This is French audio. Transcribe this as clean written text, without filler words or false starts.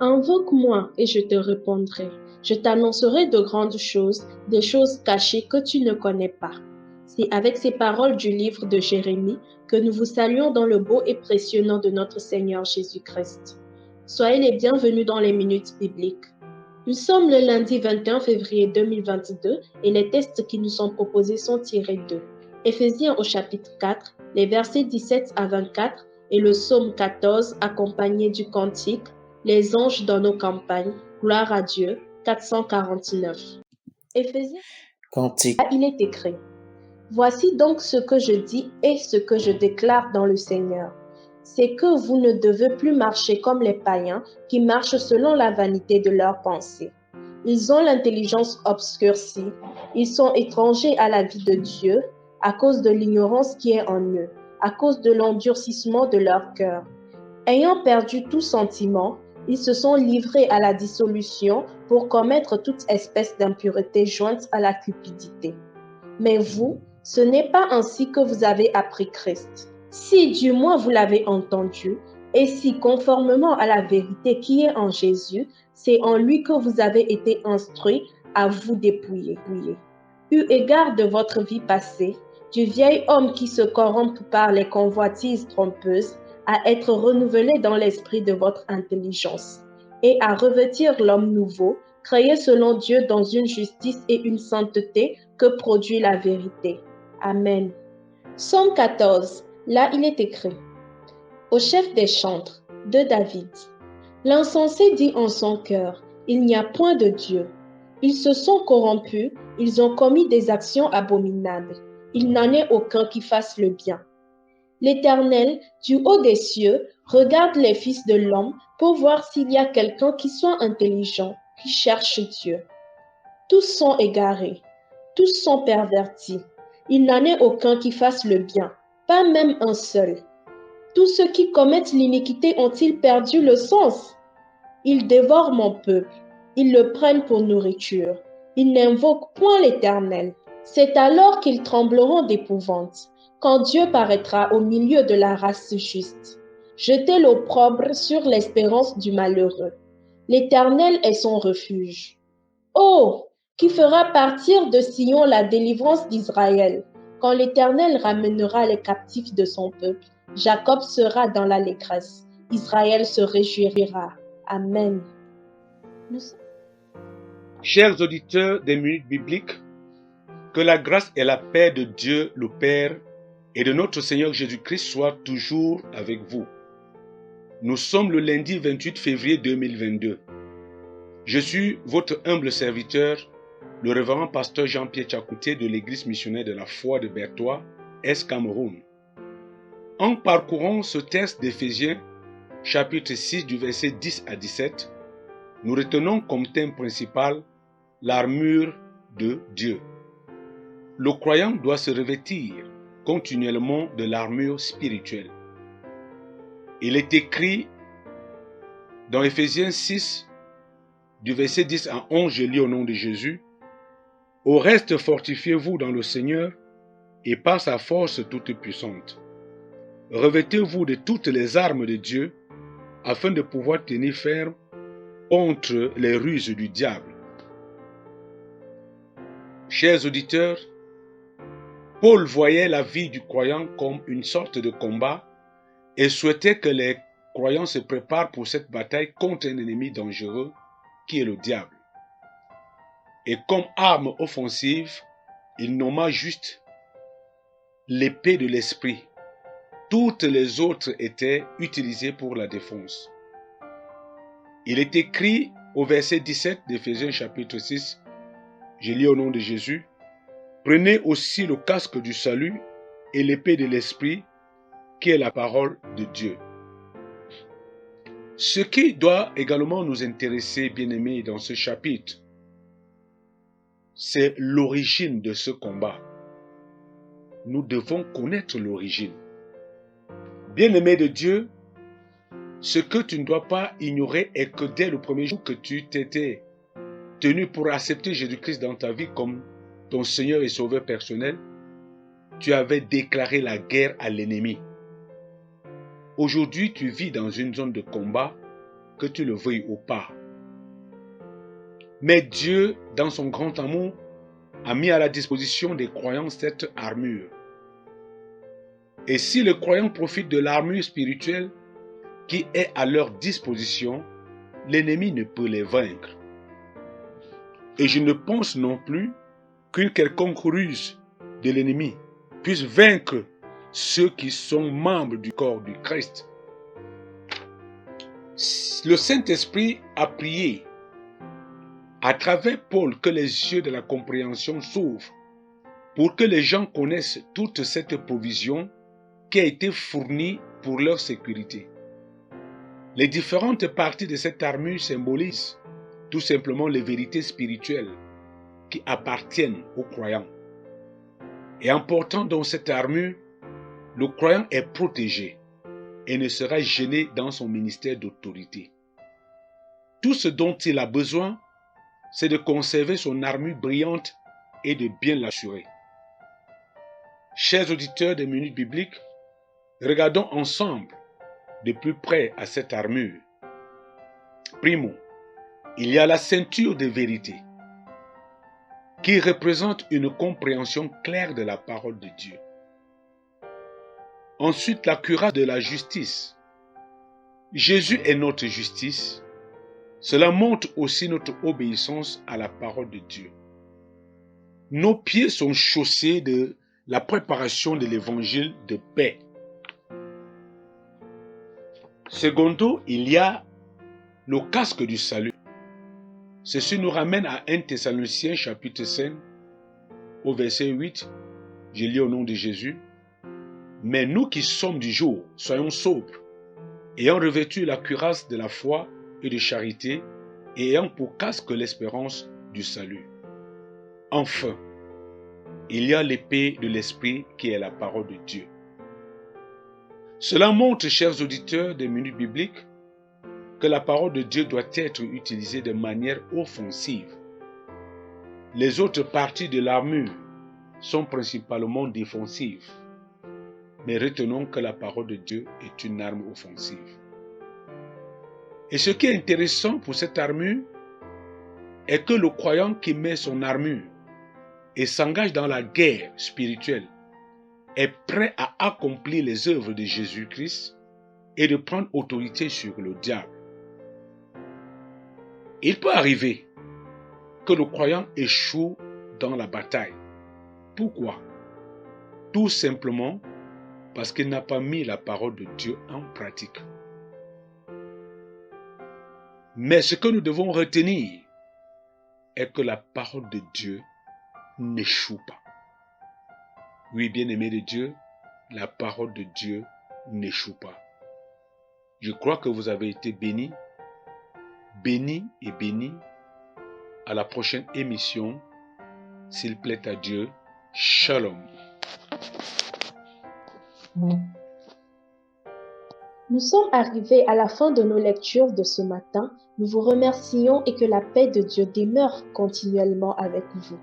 Invoque-moi et je te répondrai. Je t'annoncerai de grandes choses, des choses cachées que tu ne connais pas. C'est avec ces paroles du livre de Jérémie que nous vous saluons dans le beau et précieux nom de notre Seigneur Jésus-Christ. Soyez les bienvenus dans les minutes bibliques. Nous sommes le lundi 21 février 2022 et les textes qui nous sont proposés sont tirés de Éphésiens au chapitre 4, les versets 17 à 24 et le psaume 14 accompagné du cantique Les anges dans nos campagnes, gloire à Dieu, 449. Éphésiens, Cantique. il est écrit Voici donc ce que je dis et ce que je déclare dans le Seigneur. C'est que vous ne devez plus marcher comme les païens qui marchent selon la vanité de leurs pensées. Ils ont l'intelligence obscurcie, ils sont étrangers à la vie de Dieu à cause de l'ignorance qui est en eux, à cause de l'endurcissement de leur cœur. Ayant perdu tout sentiment, ils se sont livrés à la dissolution pour commettre toute espèce d'impureté jointe à la cupidité. Mais vous, ce n'est pas ainsi que vous avez appris Christ. Si du moins vous l'avez entendu, et si conformément à la vérité qui est en Jésus, c'est en lui que vous avez été instruits à vous dépouiller. Eu égard de votre vie passée, du vieil homme qui se corrompt par les convoitises trompeuses, à être renouvelé dans l'esprit de votre intelligence, et à revêtir l'homme nouveau, créé selon Dieu dans une justice et une sainteté que produit la vérité. Amen. Psaume 14. Là, il est écrit Au chef des chantres, de David. L'insensé dit en son cœur, il n'y a point de Dieu. Ils se sont corrompus, ils ont commis des actions abominables. Il n'en est aucun qui fasse le bien. L'Éternel, du haut des cieux, regarde les fils de l'homme pour voir s'il y a quelqu'un qui soit intelligent, qui cherche Dieu. Tous sont égarés, tous sont pervertis. Il n'en est aucun qui fasse le bien, pas même un seul. Tous ceux qui commettent l'iniquité ont-ils perdu le sens? Ils dévorent mon peuple, ils le prennent pour nourriture. Ils n'invoquent point l'Éternel. C'est alors qu'ils trembleront d'épouvante, quand Dieu paraîtra au milieu de la race juste. Jetez l'opprobre sur l'espérance du malheureux. L'Éternel est son refuge. Oh, qui fera partir de Sion la délivrance d'Israël. Quand l'Éternel ramènera les captifs de son peuple, Jacob sera dans l'allégresse, Israël se réjouira. Amen. Chers auditeurs des minutes bibliques, que la grâce et la paix de Dieu le Père et de notre Seigneur Jésus-Christ soient toujours avec vous. Nous sommes le lundi 28 février 2022. Je suis votre humble serviteur, le révérend pasteur Jean-Pierre Tchakouté de l'église missionnaire de la foi de Bertois, Est Cameroun. En parcourant ce texte d'Éphésiens, chapitre 6 du verset 10 à 17, nous retenons comme thème principal l'armure de Dieu. Le croyant doit se revêtir continuellement de l'armure spirituelle. Il est écrit dans Éphésiens 6, du verset 10 à 11, je lis au nom de Jésus, « Au reste, fortifiez-vous dans le Seigneur et par sa force toute puissante. Revêtez-vous de toutes les armes de Dieu afin de pouvoir tenir ferme contre les ruses du diable. » Chers auditeurs, Paul voyait la vie du croyant comme une sorte de combat et souhaitait que les croyants se préparent pour cette bataille contre un ennemi dangereux qui est le diable. Et comme arme offensive, il nomma juste l'épée de l'esprit. Toutes les autres étaient utilisées pour la défense. Il est écrit au verset 17 d'Éphésiens chapitre 6, je lis au nom de Jésus, « Prenez aussi le casque du salut et l'épée de l'esprit, qui est la parole de Dieu. » Ce qui doit également nous intéresser, bien-aimés, dans ce chapitre, c'est l'origine de ce combat. Nous devons connaître l'origine. Bien-aimé de Dieu, ce que tu ne dois pas ignorer est que dès le premier jour que tu t'étais tenu pour accepter Jésus-Christ dans ta vie comme ton Seigneur et Sauveur personnel, tu avais déclaré la guerre à l'ennemi. Aujourd'hui, tu vis dans une zone de combat que tu le veuilles ou pas. Mais Dieu, dans son grand amour, a mis à la disposition des croyants cette armure. Et si les croyants profitent de l'armure spirituelle qui est à leur disposition, l'ennemi ne peut les vaincre. Et je ne pense non plus qu'une quelconque ruse de l'ennemi puisse vaincre ceux qui sont membres du corps du Christ. Le Saint-Esprit a prié à travers Paul que les yeux de la compréhension s'ouvrent pour que les gens connaissent toute cette provision qui a été fournie pour leur sécurité. Les différentes parties de cette armure symbolisent tout simplement les vérités spirituelles qui appartiennent aux croyants. Et en portant donc cette armure, le croyant est protégé et ne sera gêné dans son ministère d'autorité. Tout ce dont il a besoin, c'est de conserver son armure brillante et de bien l'assurer. Chers auditeurs des minutes bibliques, regardons ensemble de plus près à cette armure. Primo, il y a la ceinture de vérité qui représente une compréhension claire de la parole de Dieu. Ensuite, la cuirasse de la justice. Jésus est notre justice. Cela montre aussi notre obéissance à la parole de Dieu. Nos pieds sont chaussés de la préparation de l'évangile de paix. Secondo, il y a le casque du salut. Ceci nous ramène à 1 Thessaloniciens chapitre 5 au verset 8. Je lis au nom de Jésus. Mais nous qui sommes du jour, soyons sobres, ayant revêtu la cuirasse de la foi et de charité, et ayant pour casque l'espérance du salut. Enfin, il y a l'épée de l'esprit qui est la parole de Dieu. Cela montre, chers auditeurs des minutes bibliques, que la parole de Dieu doit être utilisée de manière offensive. Les autres parties de l'armure sont principalement défensives. Mais retenons que la parole de Dieu est une arme offensive. Et ce qui est intéressant pour cette armure est que le croyant qui met son armure et s'engage dans la guerre spirituelle est prêt à accomplir les œuvres de Jésus-Christ et de prendre autorité sur le diable. Il peut arriver que le croyant échoue dans la bataille. Pourquoi? Tout simplement parce qu'il n'a pas mis la parole de Dieu en pratique. Mais ce que nous devons retenir est que la parole de Dieu n'échoue pas. Oui, bien-aimés de Dieu, la parole de Dieu n'échoue pas. Je crois que vous avez été bénis, et bénis. À la prochaine émission, s'il plaît à Dieu. Shalom. Nous sommes arrivés à la fin de nos lectures de ce matin. Nous vous remercions et que la paix de Dieu demeure continuellement avec vous.